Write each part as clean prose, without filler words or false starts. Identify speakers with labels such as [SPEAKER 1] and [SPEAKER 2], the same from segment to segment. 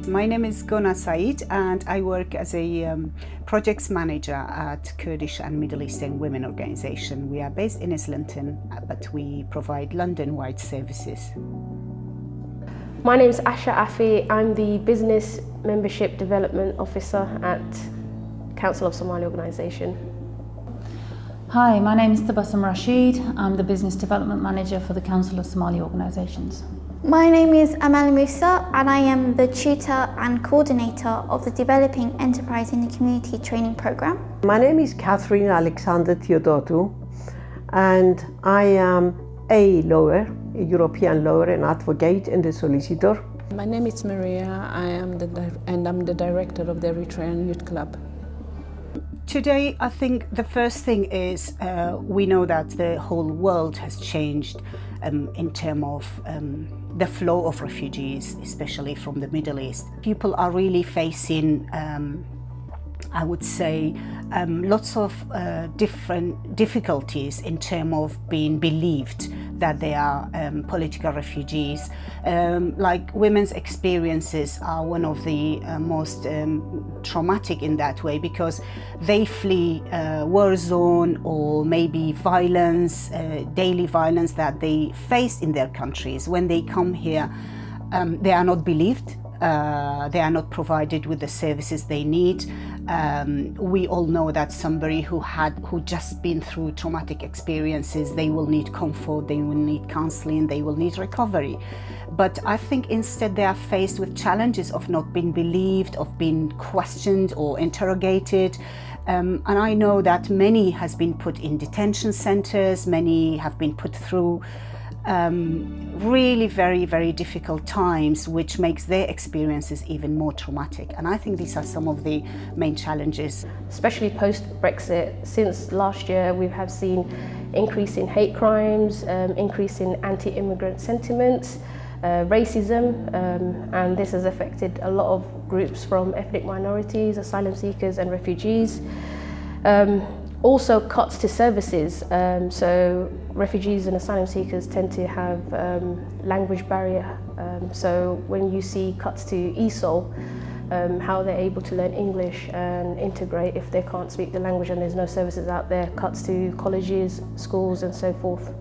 [SPEAKER 1] My name is Gona Said and I work as a projects manager at Kurdish and Middle Eastern Women Organization. We are based in Islington, but we provide London-wide services.
[SPEAKER 2] My name is Asha Afi. I'm the Business Membership Development Officer at Council of Somali Organisation.
[SPEAKER 3] Hi, my name is Tabassum Rashid. I'm the Business Development Manager for the Council of Somali Organisations.
[SPEAKER 4] My name is Amal Musa and I am the tutor and coordinator of the Developing Enterprise in the Community training programme.
[SPEAKER 5] My name is Catherine Alexander Theodotou and I am a lawyer, a European lawyer and advocate and a solicitor.
[SPEAKER 6] My name is Maria. I'm the director of the Eritrean Youth Club.
[SPEAKER 1] Today, I think the first thing is we know that the whole world has changed in terms of the flow of refugees, especially from the Middle East. People are really facing, I would say, lots of different difficulties in terms of being believed that they are political refugees. Like women's experiences are one of the most traumatic in that way, because they flee war zone or maybe violence, daily violence that they face in their countries. When they come here, they are not believed. They are not provided with the services they need. We all know that somebody who just been through traumatic experiences, they will need comfort, they will need counseling, they will need recovery. But I think instead they are faced with challenges of not being believed, of being questioned or interrogated. And I know that many has been put in detention centers, many have been put through really very, very difficult times, which makes their experiences even more traumatic. And I think these are some of the main challenges.
[SPEAKER 2] Especially post-Brexit, since last year we have seen increase in hate crimes, increase in anti-immigrant sentiments, racism, and this has affected a lot of groups from ethnic minorities, asylum seekers and refugees. Also cuts to services, so refugees and asylum seekers tend to have language barrier, so when you see cuts to ESOL, how they're able to learn English and integrate if they can't speak the language and there's no services out there, cuts to colleges, schools and so forth.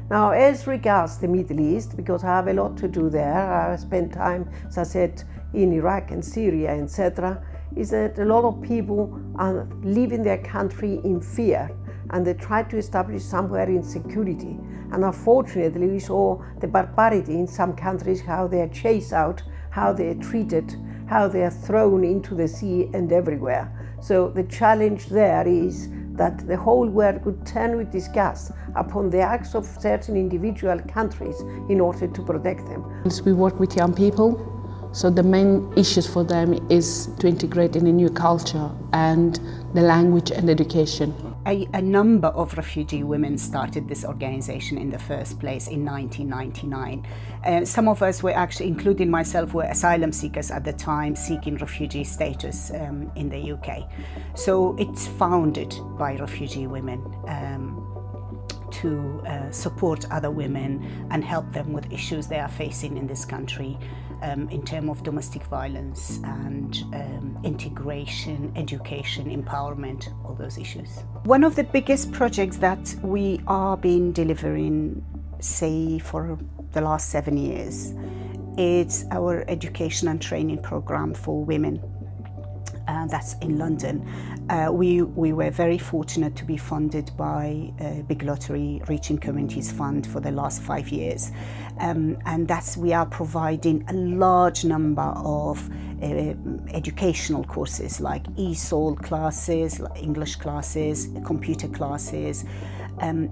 [SPEAKER 5] Now, as regards the Middle East, because I have a lot to do there, I spent time, as I said, in Iraq and Syria, etc., is that a lot of people are leaving their country in fear and they try to establish somewhere in security. And unfortunately, we saw the barbarity in some countries, how they are chased out, how they are treated, how they are thrown into the sea and everywhere. So the challenge there is that the whole world would turn with disgust upon the acts of certain individual countries in order to protect them.
[SPEAKER 6] We work with young people. So the main issues for them is to integrate in a new culture and the language and education.
[SPEAKER 1] A number of refugee women started this organization in the first place in 1999. Some of us were actually, including myself, were asylum seekers at the time, seeking refugee status in the UK. So it's founded by refugee women to support other women and help them with issues they are facing in this country in terms of domestic violence and integration, education, empowerment, all those issues. One of the biggest projects that we are been delivering, say, for the last 7 years, is our education and training program for women. That's in London. We were very fortunate to be funded by Big Lottery Reaching Communities Fund for the last 5 years. And we are providing a large number of educational courses like ESOL classes, like English classes, computer classes.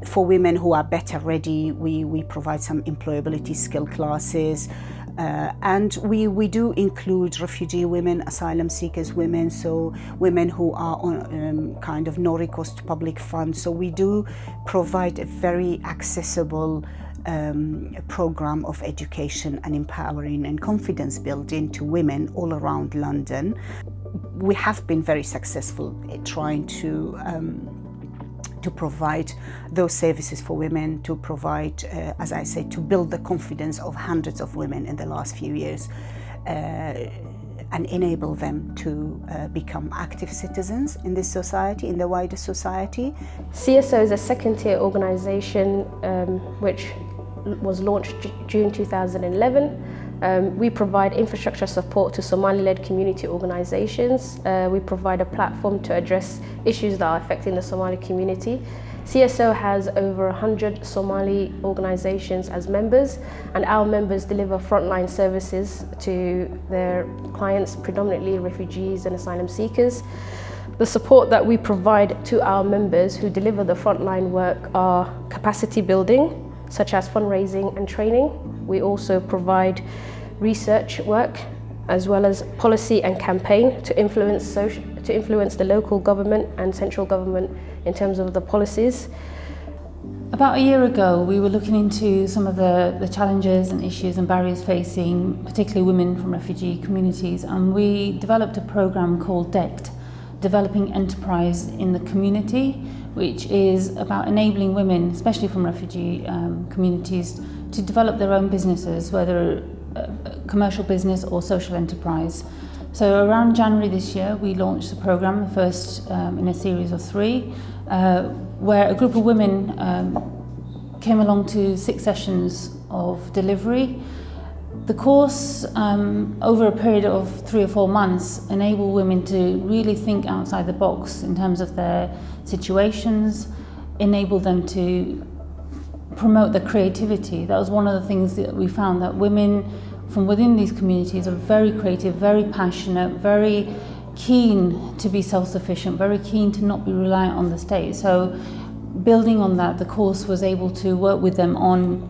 [SPEAKER 1] For women who are better ready, we provide some employability skill classes. And we do include refugee women, asylum seekers women, so women who are on kind of no recourse to public funds. So we do provide a very accessible program of education and empowering and confidence building to women all around London. We have been very successful at trying to provide those services for women, to provide, as I said, to build the confidence of hundreds of women in the last few years. and enable them to become active citizens in this society, in the wider society.
[SPEAKER 2] CSO is a second-tier organisation which was launched June 2011. We provide infrastructure support to Somali-led community organisations. We provide a platform to address issues that are affecting the Somali community. CSO has over 100 Somali organisations as members, and our members deliver frontline services to their clients, predominantly refugees and asylum seekers. The support that we provide to our members who deliver the frontline work are capacity building, such as fundraising and training. We also provide research work as well as policy and campaign to influence the local government and central government in terms of the policies.
[SPEAKER 3] About a year ago, we were looking into some of the challenges and issues and barriers facing particularly women from refugee communities, and we developed a programme called DECT, Developing Enterprise in the Community, which is about enabling women, especially from refugee communities, to develop their own businesses, whether a commercial business or social enterprise. So around January this year, we launched the programme, the first in a series of 3, where a group of women came along to 6 sessions of delivery. The course, over a period of 3 or 4 months, enabled women to really think outside the box in terms of their situations, enabled them to promote their creativity. That was one of the things that we found, that women from within these communities are very creative, very passionate, very keen to be self-sufficient, very keen to not be reliant on the state. So building on that, the course was able to work with them on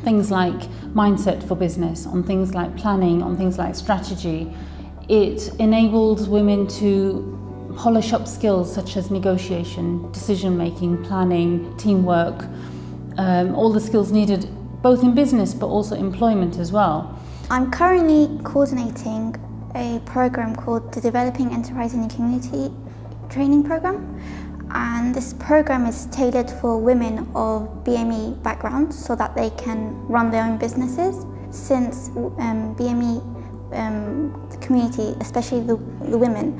[SPEAKER 3] things like mindset for business, on things like planning, on things like strategy. It enabled women to polish up skills such as negotiation, decision-making, planning, teamwork, all the skills needed both in business but also employment as well.
[SPEAKER 4] I'm currently coordinating a program called the Developing Enterprise in the Community training program, and this program is tailored for women of BME backgrounds so that they can run their own businesses. Since BME the community, especially the women,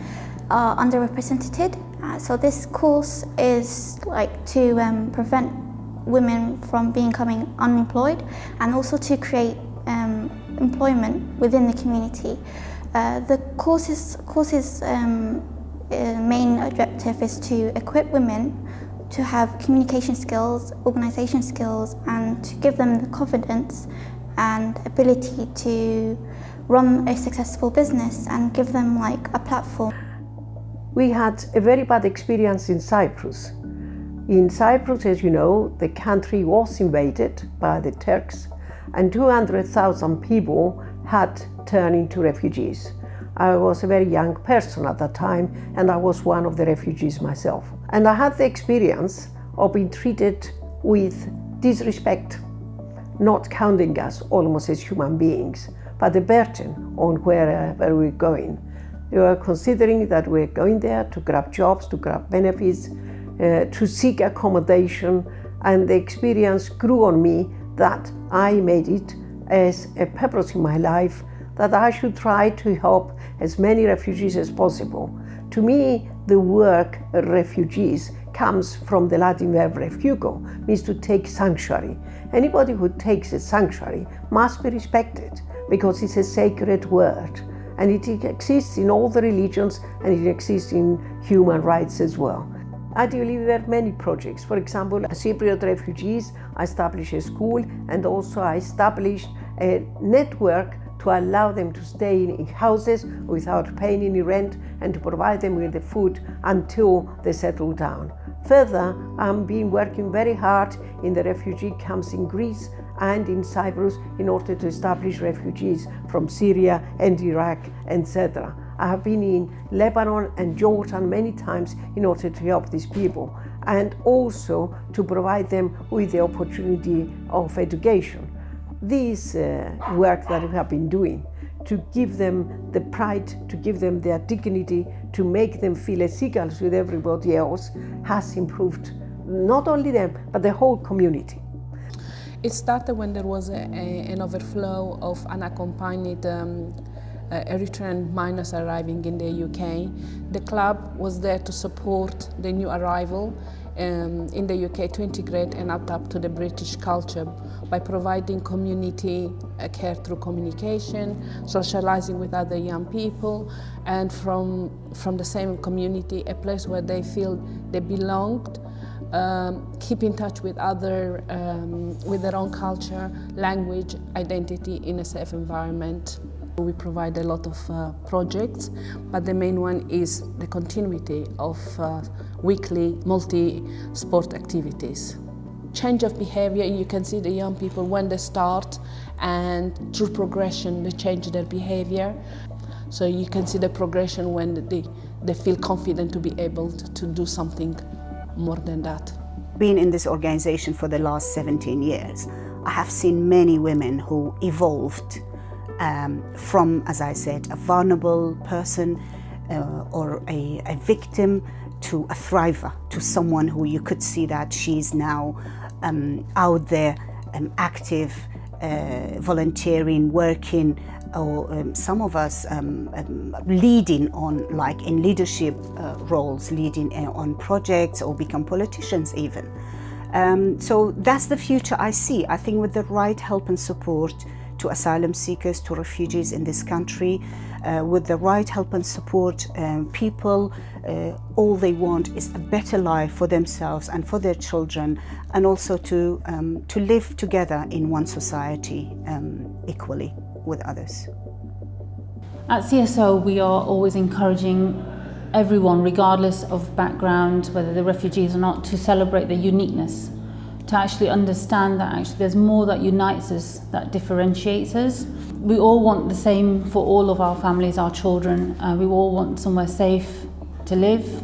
[SPEAKER 4] are underrepresented, so this course is like to prevent women from becoming unemployed and also to create employment within the community. The course's main objective is to equip women to have communication skills, organisation skills, and to give them the confidence and ability to run a successful business and give them like a platform.
[SPEAKER 5] We had a very bad experience in Cyprus. In Cyprus, as you know, the country was invaded by the Turks and 200,000 people had turned into refugees. I was a very young person at that time, and I was one of the refugees myself. And I had the experience of being treated with disrespect, not counting us almost as human beings, but a burden on wherever we're going. They were considering that we're going there to grab jobs, to grab benefits, to seek accommodation, and the experience grew on me that I made it as a purpose in my life that I should try to help as many refugees as possible. To me, the word refugees comes from the Latin verb refugo, means to take sanctuary. Anybody who takes a sanctuary must be respected because it's a sacred word, and it exists in all the religions and it exists in human rights as well. I delivered many projects. For example, Cypriot refugees, I established a school, and also I established a network to allow them to stay in houses without paying any rent and to provide them with the food until they settle down. Further, I've been working very hard in the refugee camps in Greece and in Cyprus in order to establish refugees from Syria and Iraq, etc. I have been in Lebanon and Jordan many times in order to help these people and also to provide them with the opportunity of education. This work that we have been doing to give them the pride, to give them their dignity, to make them feel as equals with everybody else has improved not only them but the whole community.
[SPEAKER 6] It started when there was an overflow of unaccompanied Eritrean minors arriving in the UK. The club was there to support the new arrival in the UK to integrate and adapt to the British culture by providing community care through communication, socializing with other young people, and from the same community, a place where they feel they belonged, keep in touch with other, with their own culture, language, identity in a safe environment. We provide a lot of projects, but the main one is the continuity of weekly multi-sport activities. Change of behavior, you can see the young people when they start, and through progression they change their behavior. So you can see the progression when they feel confident to be able to do something more than that.
[SPEAKER 1] Being in this organization for the last 17 years, I have seen many women who evolved from, as I said, a vulnerable person or a victim to a thriver, to someone who you could see that she's now out there, active, volunteering, working, or some of us leading on, like in leadership roles, leading on projects or become politicians even. So that's the future I see. I think with the right help and support to asylum seekers, to refugees in this country, with the right help and support, people, all they want is a better life for themselves and for their children, and also to live together in one society equally with others.
[SPEAKER 3] At CSO, we are always encouraging everyone, regardless of background, whether they're refugees or not, to celebrate their uniqueness, to actually understand that actually there's more that unites us, that differentiates us. We all want the same for all of our families, our children. We all want somewhere safe to live.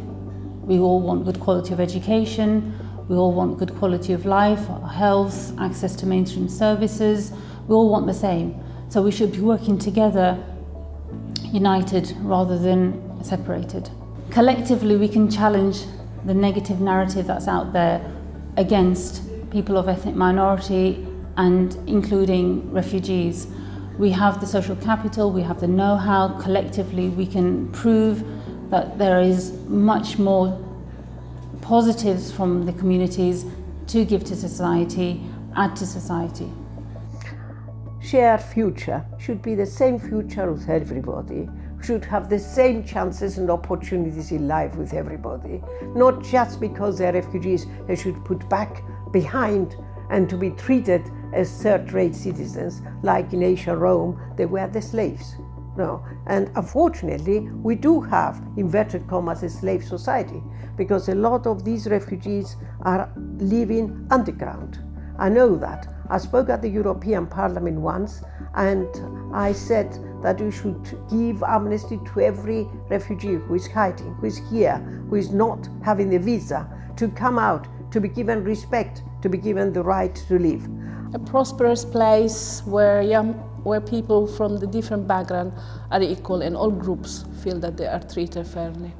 [SPEAKER 3] We all want good quality of education. We all want good quality of life, health, access to mainstream services. We all want the same. So we should be working together, united rather than separated. Collectively, we can challenge the negative narrative that's out there against people of ethnic minority and including refugees. We have the social capital, we have the know-how. Collectively, we can prove that there is much more positives from the communities to give to society, add to society.
[SPEAKER 5] Shared future should be the same future with everybody. We should have the same chances and opportunities in life with everybody. Not just because they're refugees, they should put back behind and to be treated as third-rate citizens, like in ancient Rome, they were the slaves. No. And unfortunately, we do have, inverted commas, a slave society, because a lot of these refugees are living underground. I know that. I spoke at the European Parliament once, and I said that we should give amnesty to every refugee who is hiding, who is here, who is not having the visa, to come out, to be given respect, to be given the right to live.
[SPEAKER 6] A prosperous place where people from the different background are equal and all groups feel that they are treated fairly.